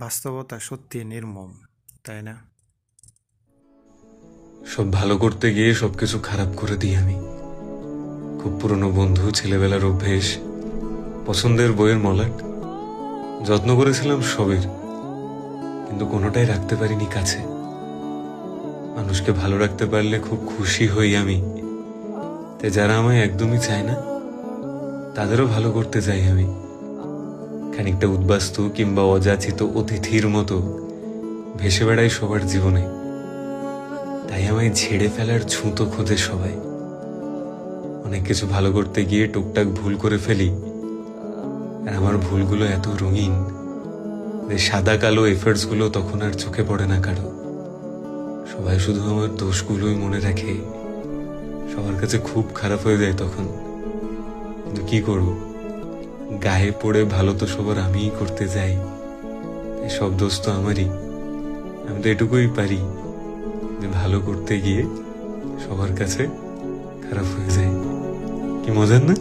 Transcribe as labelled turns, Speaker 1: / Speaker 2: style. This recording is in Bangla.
Speaker 1: বাস্তবতা সত্যি নির্মম, তাই না?
Speaker 2: সব ভালো করতে গিয়ে সবকিছু খারাপ করে দিই আমি। খুব পুরনো বন্ধু, ছেলেবেলার অভ্যেস, পছন্দের বইয়ের মলাট, যত্ন করেছিলাম সবের, কিন্তু কোনোটাই রাখতে পারিনি কাছে। মানুষকে ভালো রাখতে পারলে খুব খুশি হই আমি, তাই যারা আমায় একদমই চায় না তাদেরও ভালো করতে চাই আমি। খানিকটা উদ্বাস্তু কিংবা অযাচিত অতিথির মতো ভেসে বেড়াই সবার জীবনে, তাই আমায় ঝেড়ে ফেলার ছুতো খোঁজে সবাই। অনেক কিছু ভালো করতে গিয়ে টুকটাক ভুল করে ফেলি, আর আমার ভুলগুলো এত রঙিন যে সাদা কালো এফার্টস গুলো তখন আর চোখে পড়ে না কারো। সবাই শুধু আমার দোষগুলোই মনে রাখে। সবার কাছে খুব খারাপ হয়ে যায় তখন, কিন্তু কি করব, গায়ে পড়ে ভালো তো সবার আমিই করতে যাই, তাই সব দোষ তো আমারই। আমি তো এটুকুই পারি যে ভালো করতে গিয়ে সবার কাছে খারাপ হয়ে যায়। কি মজার না?